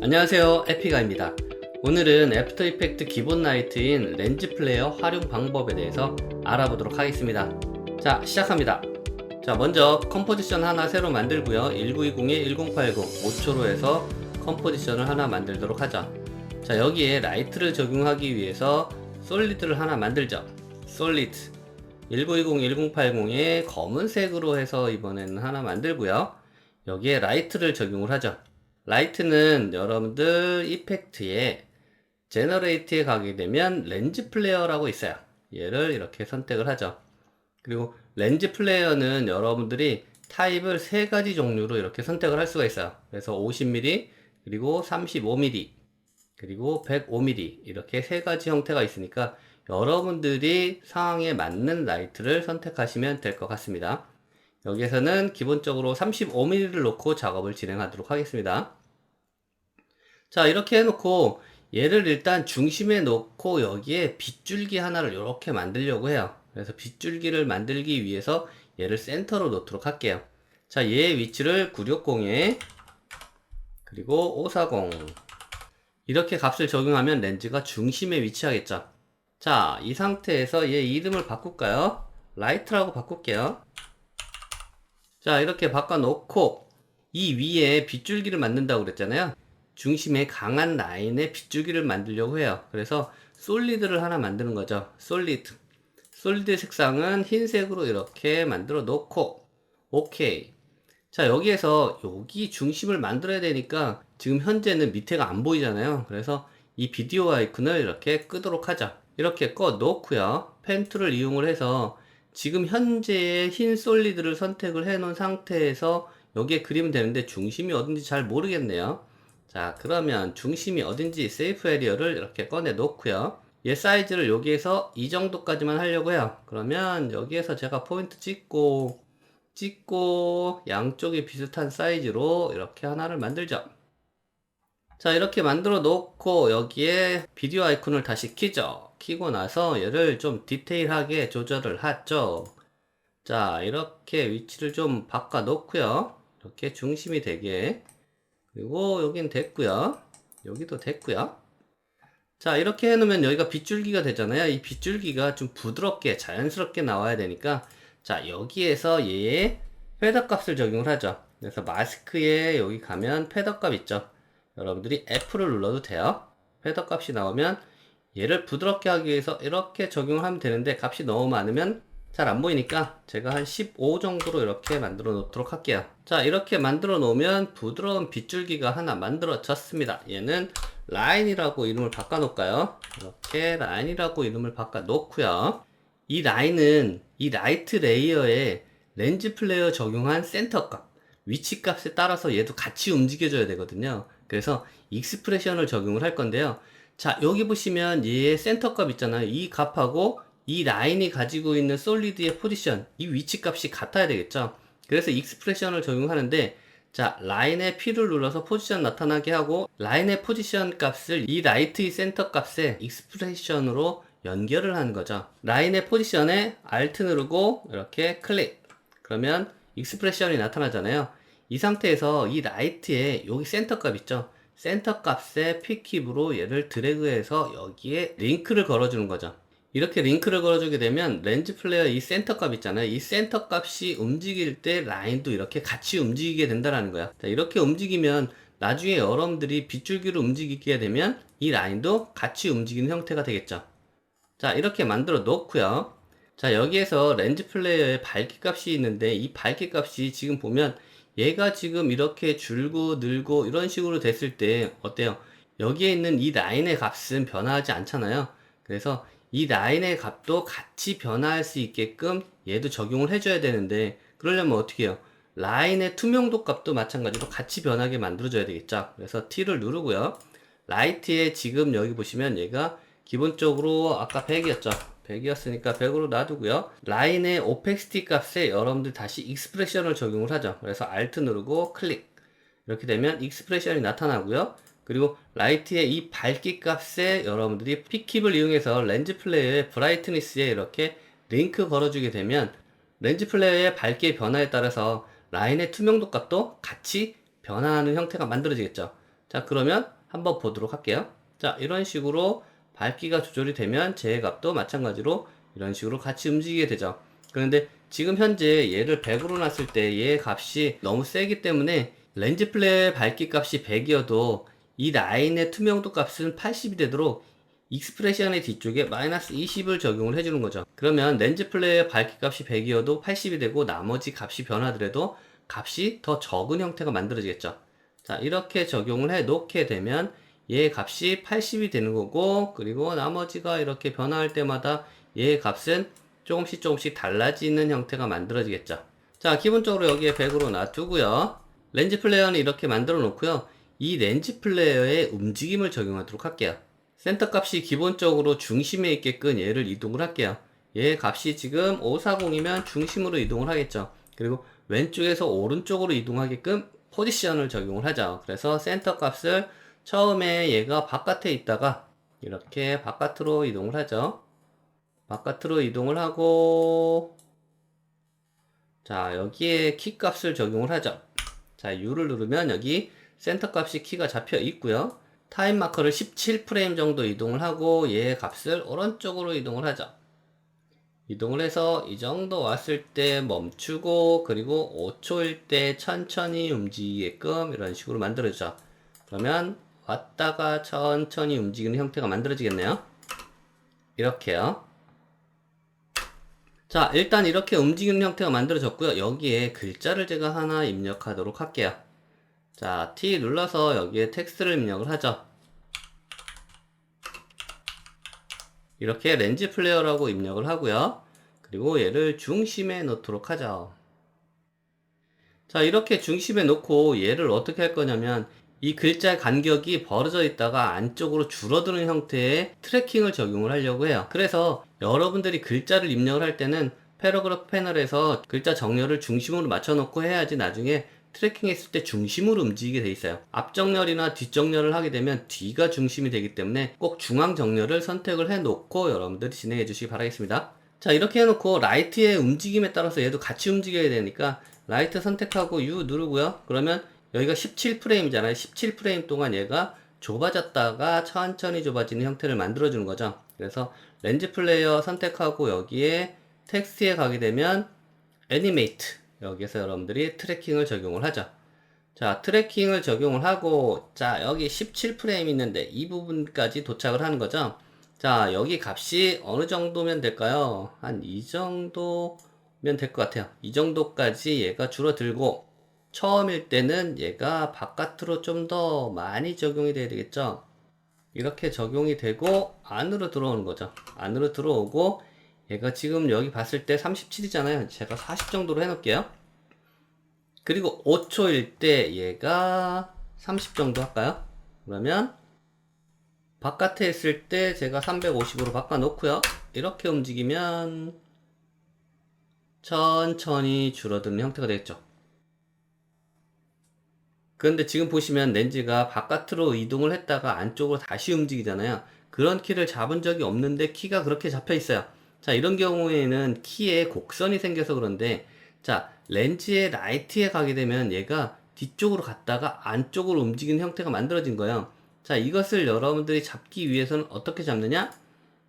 안녕하세요, 에피가입니다. 오늘은 애프터 이펙트 기본 라이트인 렌즈 플레이어 활용 방법에 대해서 알아보도록 하겠습니다. 자, 시작합니다. 자, 먼저 컴포지션 하나 새로 만들고요. 1920에 1080 5초로 해서 컴포지션을 하나 만들도록 하죠. 자, 여기에 라이트를 적용하기 위해서 솔리드를 하나 만들죠. 솔리드 1920 1080에 검은색으로 해서 이번에는 하나 만들고요. 여기에 라이트를 적용을 하죠. 라이트는 여러분들 이펙트에 제너레이트에 가게 되면 렌즈 플레이어라고 있어요. 얘를 이렇게 선택을 하죠. 그리고 렌즈 플레이어는 여러분들이 타입을 세 가지 종류로 이렇게 선택을 할 수가 있어요. 그래서 50mm, 그리고 35mm, 그리고 105mm 이렇게 세 가지 형태가 있으니까 여러분들이 상황에 맞는 라이트를 선택하시면 될 것 같습니다. 여기에서는 기본적으로 35mm를 놓고 작업을 진행하도록 하겠습니다. 자, 이렇게 해놓고 얘를 일단 중심에 놓고 여기에 빗줄기 하나를 이렇게 만들려고 해요. 그래서 빗줄기를 만들기 위해서 얘를 센터로 놓도록 할게요. 자, 얘의 위치를 960에 그리고 540 이렇게 값을 적용하면 렌즈가 중심에 위치하겠죠. 자, 이 상태에서 얘 이름을 바꿀까요? 라이트라고 바꿀게요. 자, 이렇게 바꿔놓고 이 위에 빗줄기를 만든다고 그랬잖아요. 중심에 강한 라인에 빗줄기를 만들려고 해요. 그래서 솔리드를 하나 만드는 거죠. 솔리드 색상은 흰색으로 이렇게 만들어 놓고 오케이. 자, 여기에서 여기 중심을 만들어야 되니까 지금 현재는 밑에가 안 보이잖아요. 그래서 이 비디오 아이콘을 이렇게 끄도록 하죠. 이렇게 꺼 놓고요. 펜 툴을 이용을 해서 지금 현재의 흰 솔리드를 선택을 해 놓은 상태에서 여기에 그리면 되는데 중심이 어딘지 잘 모르겠네요. 자, 그러면 중심이 어딘지 세이프 에리어를 이렇게 꺼내 놓고요. 얘 사이즈를 여기에서 이 정도까지만 하려고 해요. 그러면 여기에서 제가 포인트 찍고 양쪽이 비슷한 사이즈로 이렇게 하나를 만들죠. 자, 이렇게 만들어 놓고 여기에 비디오 아이콘을 다시 키죠. 키고 나서 얘를 좀 디테일하게 조절을 하죠. 자, 이렇게 위치를 좀 바꿔 놓고요. 이렇게 중심이 되게. 그리고 여긴 됐고요. 여기도 됐고요. 자, 이렇게 해놓으면 여기가 빗줄기가 되잖아요. 이 빗줄기가 좀 부드럽게 자연스럽게 나와야 되니까 자, 여기에서 얘의 패더 값을 적용을 하죠. 그래서 마스크에 여기 가면 패더 값 있죠. 여러분들이 F를 눌러도 돼요. 패더 값이 나오면 얘를 부드럽게 하기 위해서 이렇게 적용을 하면 되는데 값이 너무 많으면 잘 안 보이니까 제가 한 15 정도로 이렇게 만들어 놓도록 할게요. 자, 이렇게 만들어 놓으면 부드러운 빗줄기가 하나 만들어졌습니다. 얘는 라인이라고 이름을 바꿔 놓을까요? 이렇게 라인이라고 이름을 바꿔 놓고요. 이 라인은 이 라이트 레이어에 렌즈 플레이어 적용한 센터 값, 위치 값에 따라서 얘도 같이 움직여줘야 되거든요. 그래서 익스프레션을 적용을 할 건데요. 자, 여기 보시면 얘의 센터 값 있잖아요. 이 값하고 이 라인이 가지고 있는 솔리드의 포지션, 이 위치 값이 같아야 되겠죠. 그래서 익스프레션을 적용하는데 자, 라인의 P를 눌러서 포지션 나타나게 하고 라인의 포지션 값을 이 라이트의 센터 값에 익스프레션으로 연결을 하는 거죠. 라인의 포지션에 Alt 누르고 이렇게 클릭. 그러면 익스프레션이 나타나잖아요. 이 상태에서 이 라이트에 여기 센터 값 있죠. 센터 값에 P킵으로 얘를 드래그해서 여기에 링크를 걸어주는 거죠. 이렇게 링크를 걸어주게 되면 렌즈 플레이어 이 센터 값 있잖아요. 이 센터 값이 움직일 때 라인도 이렇게 같이 움직이게 된다는 거야. 자, 이렇게 움직이면 나중에 여러분들이 빗줄기로 움직이게 되면 이 라인도 같이 움직이는 형태가 되겠죠. 자, 이렇게 만들어 놓고요. 자, 여기에서 렌즈 플레이어의 밝기 값이 있는데 이 밝기 값이 지금 보면 얘가 지금 이렇게 줄고 늘고 이런 식으로 됐을 때 어때요? 여기에 있는 이 라인의 값은 변화하지 않잖아요. 그래서 이 라인의 값도 같이 변화할 수 있게끔 얘도 적용을 해줘야 되는데 그러려면 어떻게 해요? 라인의 투명도 값도 마찬가지로 같이 변하게 만들어줘야 되겠죠. 그래서 T를 누르고요. 라이트에 지금 여기 보시면 얘가 기본적으로 아까 100이었죠. 100이었으니까 100으로 놔두고요. 라인의 오펙시티 값에 여러분들 다시 익스프레션을 적용을 하죠. 그래서 Alt 누르고 클릭. 이렇게 되면 익스프레션이 나타나고요. 그리고 라이트의 이 밝기 값에 여러분들이 P킵을 이용해서 렌즈 플레이어의 브라이트니스에 이렇게 링크 걸어주게 되면 렌즈 플레이어의 밝기의 변화에 따라서 라인의 투명도 값도 같이 변화하는 형태가 만들어지겠죠. 자, 그러면 한번 보도록 할게요. 자, 이런 식으로 밝기가 조절이 되면 제 값도 마찬가지로 이런 식으로 같이 움직이게 되죠. 그런데 지금 현재 얘를 100으로 놨을 때 얘 값이 너무 세기 때문에 렌즈 플레이어의 밝기 값이 100이어도 이 라인의 투명도 값은 80이 되도록 익스프레션의 뒤쪽에 마이너스 20을 적용을 해주는 거죠. 그러면 렌즈 플레이어의 밝기 값이 100이어도 80이 되고 나머지 값이 변하더라도 값이 더 적은 형태가 만들어지겠죠. 자, 이렇게 적용을 해 놓게 되면 얘 값이 80이 되는 거고, 그리고 나머지가 이렇게 변화할 때마다 얘 값은 조금씩 달라지는 형태가 만들어지겠죠. 자, 기본적으로 여기에 100으로 놔두고요. 렌즈 플레이어는 이렇게 만들어 놓고요. 이 렌즈 플레이어의 움직임을 적용하도록 할게요. 센터 값이 기본적으로 중심에 있게끔 얘를 이동을 할게요. 얘 값이 지금 540이면 중심으로 이동을 하겠죠. 그리고 왼쪽에서 오른쪽으로 이동하게끔 포지션을 적용을 하죠. 그래서 센터 값을 처음에 얘가 바깥에 있다가 이렇게 바깥으로 이동을 하죠. 바깥으로 이동을 하고, 자, 여기에 키 값을 적용을 하죠. 자, U를 누르면 여기 센터 값이 키가 잡혀 있고요. 타임 마커를 17프레임 정도 이동을 하고 얘 값을 오른쪽으로 이동을 하죠. 이동을 해서 이 정도 왔을 때 멈추고, 그리고 5초일 때 천천히 움직이게끔 이런 식으로 만들어주죠. 그러면 왔다가 천천히 움직이는 형태가 만들어지겠네요. 이렇게요. 자, 일단 이렇게 움직이는 형태가 만들어졌고요. 여기에 글자를 제가 하나 입력하도록 할게요. 자, T 눌러서 여기에 텍스트를 입력을 하죠. 이렇게 렌즈 플레이어라고 입력을 하고요. 그리고 얘를 중심에 놓도록 하죠. 자, 이렇게 중심에 놓고 얘를 어떻게 할 거냐면 이 글자의 간격이 벌어져 있다가 안쪽으로 줄어드는 형태의 트래킹을 적용을 하려고 해요. 그래서 여러분들이 글자를 입력을 할 때는 패러그래프 패널에서 글자 정렬을 중심으로 맞춰놓고 해야지 나중에 트래킹 했을 때 중심으로 움직이게 돼 있어요. 앞 정렬이나 뒷 정렬을 하게 되면 뒤가 중심이 되기 때문에 꼭 중앙 정렬을 선택을 해 놓고 여러분들이 진행해 주시기 바라겠습니다. 자, 이렇게 해 놓고 라이트의 움직임에 따라서 얘도 같이 움직여야 되니까 라이트 선택하고 U 누르고요. 그러면 여기가 17프레임이잖아요. 17프레임 동안 얘가 좁아졌다가 천천히 좁아지는 형태를 만들어 주는 거죠. 그래서 렌즈 플레이어 선택하고 여기에 텍스트에 가게 되면 애니메이트, 여기서 여러분들이 트래킹을 적용을 하죠. 자, 트래킹을 적용을 하고, 자, 여기 17프레임 있는데 이 부분까지 도착을 하는 거죠. 자, 여기 값이 어느 정도면 될까요? 한 이 정도면 될 것 같아요. 이 정도까지 얘가 줄어들고, 처음일 때는 얘가 바깥으로 좀 더 많이 적용이 돼야 되겠죠. 이렇게 적용이 되고 안으로 들어오는 거죠. 안으로 들어오고, 얘가 지금 여기 봤을 때 37이잖아요. 제가 40 정도로 해놓을게요. 그리고 5초일 때 얘가 30 정도 할까요? 그러면 바깥에 있을 때 제가 350으로 바꿔놓고요. 이렇게 움직이면 천천히 줄어드는 형태가 되겠죠. 그런데 지금 보시면 렌즈가 바깥으로 이동을 했다가 안쪽으로 다시 움직이잖아요. 그런 키를 잡은 적이 없는데 키가 그렇게 잡혀 있어요. 자, 이런 경우에는 키에 곡선이 생겨서 그런데, 자, 렌즈의 라이트에 가게 되면 얘가 뒤쪽으로 갔다가 안쪽으로 움직이는 형태가 만들어진 거예요. 자, 이것을 여러분들이 잡기 위해서는 어떻게 잡느냐?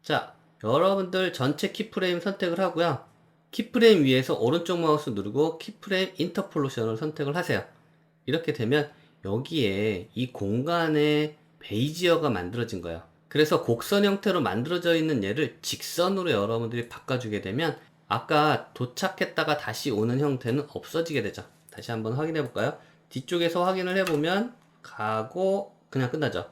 자, 여러분들 전체 키프레임 선택을 하고요. 키프레임 위에서 오른쪽 마우스 누르고 키프레임 인터폴레이션을 선택을 하세요. 이렇게 되면 여기에 이 공간에 베이지어가 만들어진 거예요. 그래서 곡선 형태로 만들어져 있는 얘를 직선으로 여러분들이 바꿔주게 되면 아까 도착했다가 다시 오는 형태는 없어지게 되죠. 다시 한번 확인해 볼까요? 뒤쪽에서 확인을 해보면 가고 그냥 끝나죠.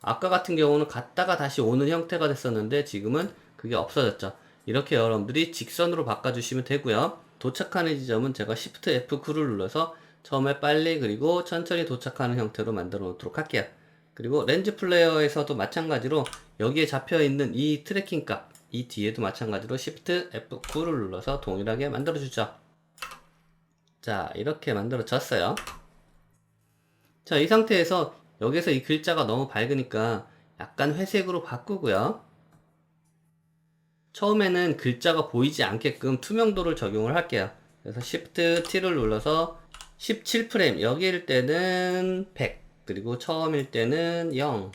아까 같은 경우는 갔다가 다시 오는 형태가 됐었는데 지금은 그게 없어졌죠. 이렇게 여러분들이 직선으로 바꿔주시면 되고요. 도착하는 지점은 제가 Shift F9를 눌러서 처음에 빨리 그리고 천천히 도착하는 형태로 만들어 놓도록 할게요. 그리고 렌즈 플레이어에서도 마찬가지로 여기에 잡혀 있는 이 트래킹 값, 이 뒤에도 마찬가지로 Shift F9를 눌러서 동일하게 만들어 주죠. 자, 이렇게 만들어졌어요. 자, 이 상태에서 여기서 이 글자가 너무 밝으니까 약간 회색으로 바꾸고요. 처음에는 글자가 보이지 않게끔 투명도를 적용을 할게요. 그래서 Shift T를 눌러서 17프레임, 여기일 때는 100, 그리고 처음일 때는 0.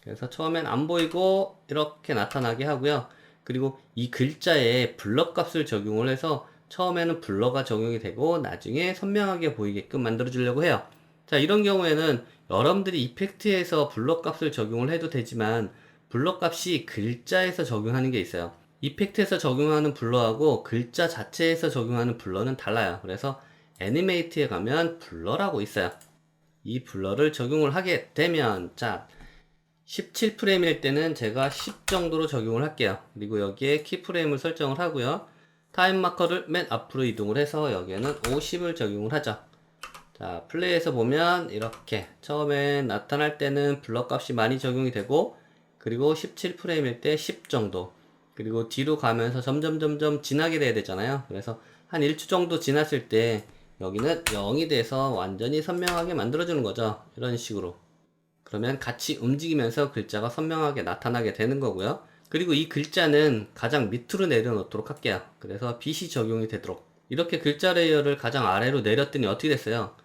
그래서 처음엔 안 보이고 이렇게 나타나게 하고요. 그리고 이 글자에 블러 값을 적용을 해서 처음에는 블러가 적용이 되고 나중에 선명하게 보이게끔 만들어 주려고 해요. 자, 이런 경우에는 여러분들이 이펙트에서 블러 값을 적용을 해도 되지만 블러 값이 글자에서 적용하는 게 있어요. 이펙트에서 적용하는 블러하고 글자 자체에서 적용하는 블러는 달라요. 그래서 애니메이트에 가면 블러라고 있어요. 이 블러를 적용을 하게 되면, 자, 17프레임일 때는 제가 10 정도로 적용을 할게요. 그리고 여기에 키프레임을 설정을 하고요. 타임 마커를 맨 앞으로 이동을 해서 여기에는 50을 적용을 하죠. 자, 플레이에서 보면 이렇게 처음에 나타날 때는 블러 값이 많이 적용이 되고, 그리고 17프레임일 때 10 정도, 그리고 뒤로 가면서 점점 지나게 돼야 되잖아요. 그래서 한 1초 정도 지났을 때 여기는 0이 돼서 완전히 선명하게 만들어주는 거죠. 이런 식으로. 그러면 같이 움직이면서 글자가 선명하게 나타나게 되는 거고요. 그리고 이 글자는 가장 밑으로 내려놓도록 할게요. 그래서 빛이 적용이 되도록. 이렇게 글자 레이어를 가장 아래로 내렸더니 어떻게 됐어요?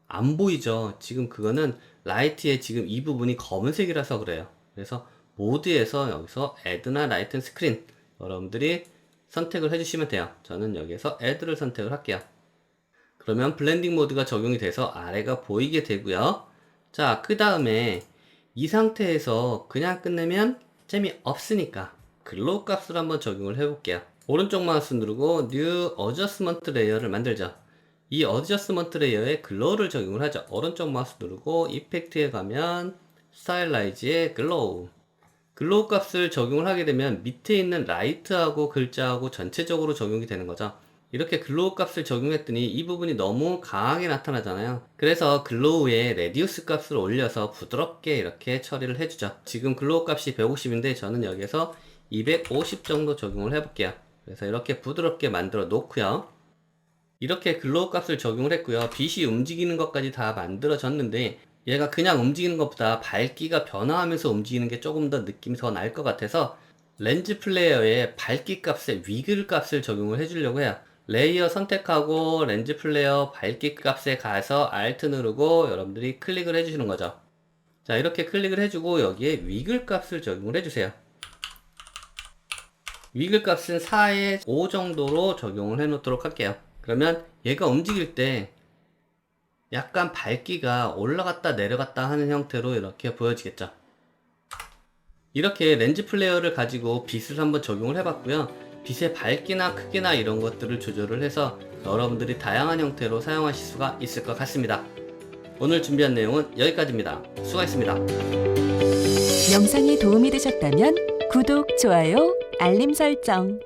안 보이죠? 지금 그거는 라이트의 지금 이 부분이 검은색이라서 그래요. 그래서 모드에서 여기서 Add나 Lighten Screen 여러분들이 선택을 해주시면 돼요. 저는 여기에서 Add를 선택을 할게요. 그러면 블렌딩 모드가 적용이 돼서 아래가 보이게 되고요. 자, 그 다음에 이 상태에서 그냥 끝내면 재미없으니까 글로우 값을 한번 적용을 해볼게요. 오른쪽 마우스 누르고 New Adjustment Layer를 만들죠. 이 어저스먼트 레이어에 글로우를 적용을 하죠. 오른쪽 마우스 누르고 이펙트에 가면 스타일라이즈에 글로우. 글로우 값을 적용을 하게 되면 밑에 있는 라이트하고 글자하고 전체적으로 적용이 되는 거죠. 이렇게 글로우 값을 적용했더니 이 부분이 너무 강하게 나타나잖아요. 그래서 글로우에 레디우스 값을 올려서 부드럽게 이렇게 처리를 해주죠. 지금 글로우 값이 150인데 저는 여기서 250 정도 적용을 해볼게요. 그래서 이렇게 부드럽게 만들어 놓고요. 이렇게 글로우 값을 적용을 했고요. 빛이 움직이는 것까지 다 만들어졌는데 얘가 그냥 움직이는 것보다 밝기가 변화하면서 움직이는 게 조금 더 느낌이 더 날 것 같아서 렌즈 플레이어에 밝기 값에 위글 값을 적용을 해주려고 해요. 레이어 선택하고 렌즈 플레이어 밝기 값에 가서 Alt 누르고 여러분들이 클릭을 해주시는 거죠. 자, 이렇게 클릭을 해주고 여기에 위글 값을 적용을 해주세요. 위글 값은 4에 5 정도로 적용을 해 놓도록 할게요. 그러면 얘가 움직일 때 약간 밝기가 올라갔다 내려갔다 하는 형태로 이렇게 보여지겠죠. 이렇게 렌즈 플레이어를 가지고 빛을 한번 적용을 해봤고요. 빛의 밝기나 크기나 이런 것들을 조절을 해서 여러분들이 다양한 형태로 사용하실 수가 있을 것 같습니다. 오늘 준비한 내용은 여기까지입니다. 수고하셨습니다. 영상이 도움이 되셨다면 구독, 좋아요, 알림 설정